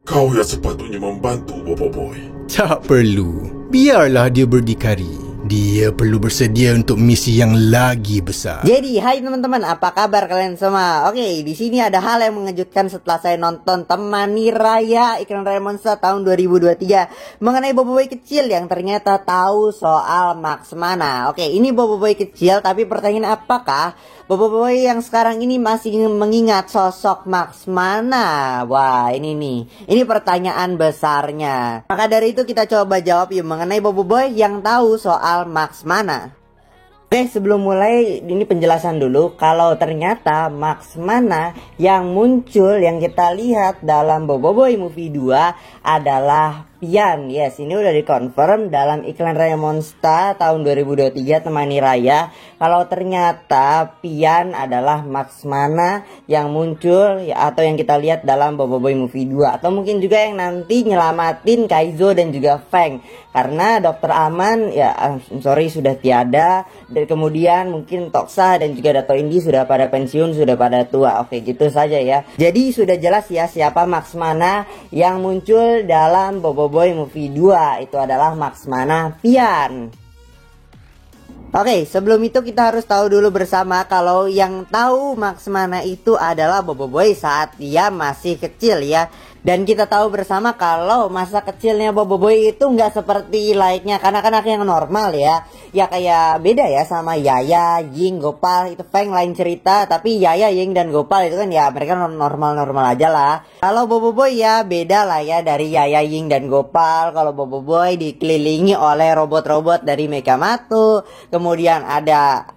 Kau yang sepatutnya membantu Bobo Boy. Tak perlu. Biarlah dia berdikari. Dia perlu bersedia untuk misi yang lagi besar. Jadi, hai teman-teman, apa kabar kalian semua? Oke, di sini ada hal yang mengejutkan setelah saya nonton Temani Raya Iklan Raya Monster tahun 2023 mengenai Bobo Boy kecil yang ternyata tahu soal Max Mana. Oke, ini Bobo Boy kecil, tapi pertanyaan apakah Bobo Boy yang sekarang ini masih mengingat sosok Max Mana? Wah, ini nih. Ini pertanyaan besarnya. Maka dari itu kita coba jawab yuk mengenai Bobo Boy yang tahu soal Max Mana. Oke, sebelum mulai ini penjelasan dulu. Kalau ternyata Max Mana yang muncul, yang kita lihat dalam Bobo Boy Movie 2 adalah Pian. Yes, ini udah dikonfirm dalam Iklan Raya Monster tahun 2023 Temani Raya. Kalau ternyata Pian adalah Max Mana yang muncul ya, atau yang kita lihat dalam Bobo Boy Movie 2, atau mungkin juga yang nanti nyelamatin Kaizo dan juga Feng. Karena Dokter Aman ya sorry sudah tiada. Dan kemudian mungkin Toksa dan juga Dato Indi sudah pada pensiun, sudah pada tua. Oke, gitu saja ya. Jadi sudah jelas ya siapa Max Mana yang muncul dalam Bobo Boy Movie 2. Itu adalah Max Mana Pian. Oke, sebelum itu kita harus tahu dulu bersama kalau yang tahu Max Mana itu adalah Bobo Boy saat dia masih kecil ya. Dan kita tahu bersama kalau masa kecilnya Bobo Boy itu nggak seperti layaknya kanak-kanak yang normal ya. Ya kayak beda ya sama Yaya, Ying, Gopal. Itu Feng lain cerita. Tapi Yaya, Ying, dan Gopal itu kan ya mereka normal-normal aja lah. Kalau Bobo Boy ya beda lah ya dari Yaya, Ying, dan Gopal. Kalau Bobo Boy dikelilingi oleh robot-robot dari Mekamato. Kemudian ada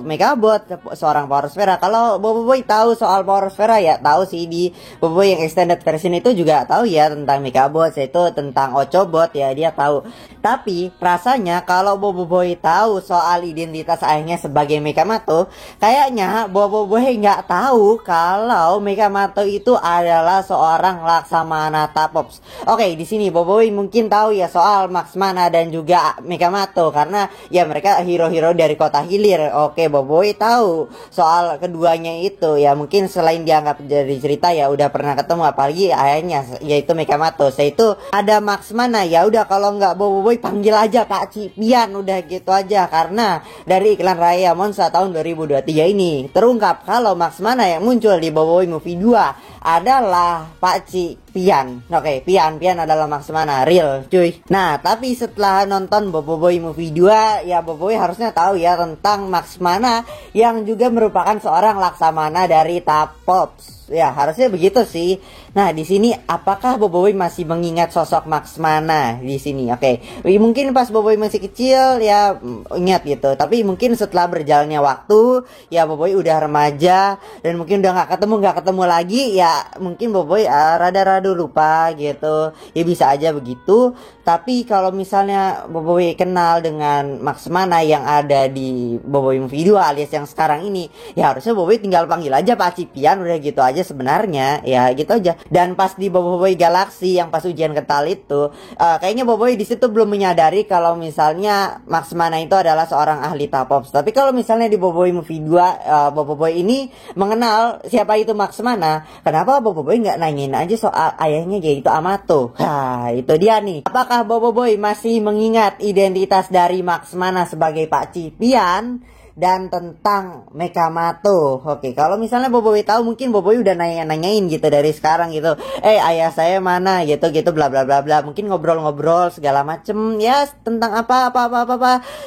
Megabot, seorang Power Sphere. Kalau Bobo Boy tahu soal Power Sphere ya tahu sih, di Bobo Boy yang extended version itu juga tahu ya tentang Megabot, yaitu tentang Ochobot ya, dia tahu. Tapi rasanya kalau Bobo Boy tahu soal identitas ayahnya sebagai Mekamato, kayaknya Bobo Boy nggak tahu kalau Mekamato itu adalah seorang Laksamana Tapops. Oke, di sini Bobo Boy mungkin tahu ya soal Max Mana dan juga Mekamato karena ya mereka hero-hero dari kota hilir. Oke, Bobo Boy tahu soal keduanya itu ya, mungkin selain dianggap jadi cerita ya udah pernah ketemu, apalagi ayahnya yaitu Mekamato. Yaitu ada Max Mana, ya udah kalau nggak Bobo Boy panggil aja Pak Cipian, udah gitu aja. Karena dari Iklan Raya Monster tahun 2023 ini terungkap kalau Max Mana yang muncul di Bobo Boy Movie 2 adalah Pak Cipian. Oke, Pian adalah Max Mana real cuy. Nah, tapi setelah nonton Bobo Boy Movie 2 ya Bobo Boy harusnya tahu ya tentang Max Mana yang juga merupakan seorang Laksamana dari Tapops. Ya, harusnya begitu sih. Nah, di sini apakah Bobo Boy masih mengingat sosok Max Mana di sini? Oke. Mungkin pas Bobo Boy masih kecil ya ingat gitu. Tapi mungkin setelah berjalannya waktu ya Bobo Boy udah remaja dan mungkin udah nggak ketemu lagi ya, mungkin Bobo Boy rada-rada lupa gitu. Ya bisa aja begitu. Tapi kalau misalnya Bobo Boy kenal dengan Max Mana yang ada di Bobo Boy Movie 2 alias yang sekarang ini, ya harusnya Bobo Boy tinggal panggil aja Pak Cipian, udah gitu aja sebenarnya. Ya gitu aja. Dan pas di Bobo Boy Galaxy yang pas ujian kental itu, kayaknya Bobo Boy di situ belum menyadari kalau misalnya Max Mana itu adalah seorang ahli Tapops. Tapi kalau misalnya di Bobo Boy Movie 2 Bobo Boy ini mengenal siapa itu Max Mana, kenapa Bobo Boy nggak nanyain aja soal ayahnya yaitu Amato? Nah, itu dia nih. Apakah Bobo Boy masih mengingat identitas dari Max Mana sebagai Pak Cipian dan tentang Mekamato? Oke, kalau misalnya Bobo Boy tahu, mungkin Bobo Boy udah nanyain gitu dari sekarang gitu. Ayah saya mana gitu bla bla bla bla. Mungkin ngobrol-ngobrol segala macem ya tentang apa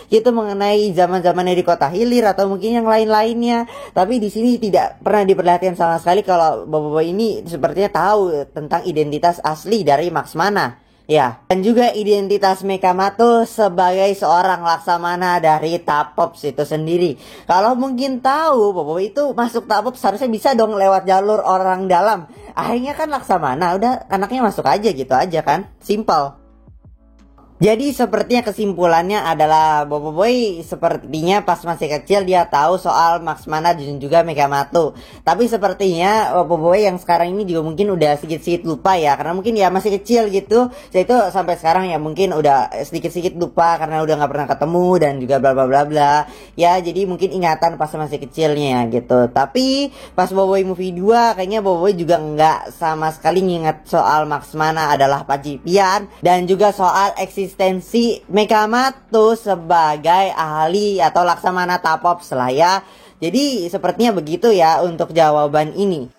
gitu mengenai zaman-zamannya di kota hilir atau mungkin yang lain-lainnya. Tapi di sini tidak pernah diperlihatkan sama sekali kalau Bobo Boy ini sepertinya tahu tentang identitas asli dari Max Mana. Ya, dan juga identitas Mekamato sebagai seorang Laksamana dari Tapops itu sendiri. Kalau mungkin tahu Bobo itu masuk Tapops, harusnya bisa dong lewat jalur orang dalam. Akhirnya kan Laksamana, udah anaknya masuk aja gitu aja kan, simple. Jadi sepertinya kesimpulannya adalah Boboiboy sepertinya pas masih kecil dia tahu soal Max Mana dan juga Megamato. Tapi sepertinya Boboiboy yang sekarang ini juga mungkin udah sedikit-sedikit lupa ya, karena mungkin ya masih kecil gitu. Jadi itu sampai sekarang ya mungkin udah sedikit-sedikit lupa karena udah nggak pernah ketemu dan juga bla bla bla bla. Ya jadi mungkin ingatan pas masih kecilnya gitu. Tapi pas Boboiboy Movie 2 kayaknya Boboiboy juga nggak sama sekali nginget soal Max Mana adalah Pacifian dan juga soal eksistensi Megamato sebagai ahli atau Laksamana Tapops lah ya. Jadi sepertinya begitu ya untuk jawaban ini.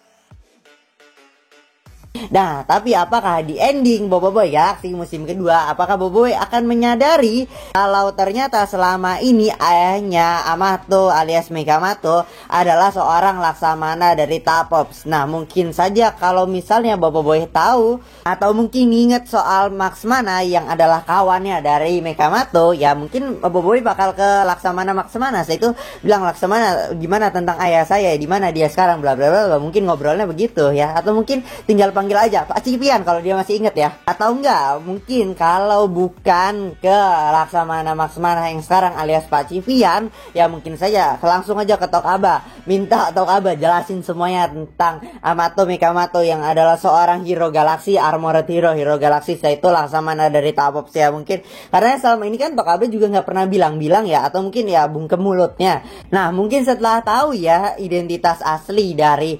Nah, tapi apakah di ending Boboiboy Galaxy musim kedua, apakah Boboiboy akan menyadari kalau ternyata selama ini ayahnya Amato alias Megamato adalah seorang Laksamana dari Tapops? Nah, mungkin saja kalau misalnya Boboiboy tahu atau mungkin inget soal Max Mana yang adalah kawannya dari Megamato, ya mungkin Boboiboy bakal ke Laksamana Max Mana. Saya itu bilang, Laksamana gimana tentang ayah saya, di mana dia sekarang, bla bla bla. Mungkin ngobrolnya begitu ya, atau mungkin tinggal panggil aja Pak Cipian kalau dia masih inget ya. Atau enggak, mungkin kalau bukan ke Laksamana Max Mana yang sekarang alias Pak Cipian, ya mungkin saja langsung aja ke Tokaba, minta Tokaba jelasin semuanya tentang Amato Megamato yang adalah seorang hero galaksi, armored hero galaksi, yaitu Laksamana dari Tapops ya mungkin. Karena selama ini kan Tokaba juga nggak pernah bilang-bilang ya, atau mungkin ya bungkem mulutnya. Nah, mungkin setelah tahu ya identitas asli dari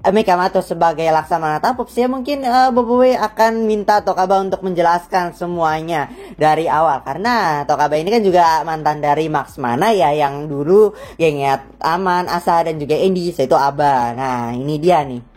Megamato sebagai Laksamana Tapops ya mungkin Boboiboy akan minta Tokaba untuk menjelaskan semuanya dari awal, karena Tokaba ini kan juga mantan dari Max Mana ya, yang dulu gengnya Aman, Asa dan juga Andy, yaitu Aba. Nah, ini dia nih.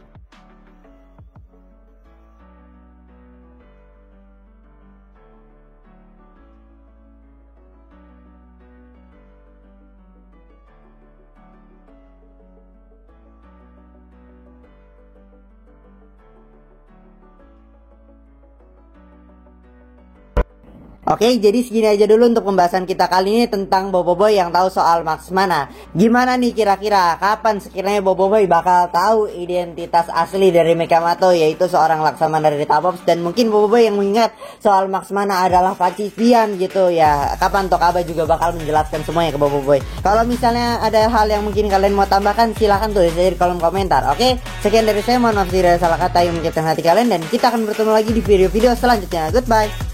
Oke, jadi segini aja dulu untuk pembahasan kita kali ini tentang Boboiboy yang tahu soal Max Mana. Gimana nih kira-kira kapan sekiranya Boboiboy bakal tahu identitas asli dari Megamato, yaitu seorang Laksamana dari Tapops, dan mungkin Boboiboy yang mengingat soal Max Mana adalah Pacifian gitu ya. Kapan Tokaba juga bakal menjelaskan semuanya ke Boboiboy. Kalau misalnya ada hal yang mungkin kalian mau tambahkan, silahkan tulis aja di kolom komentar. Oke, sekian dari saya, mohon maaf jika ada salah kata yang menyakitkan hati kalian, dan kita akan bertemu lagi di video-video selanjutnya. Goodbye.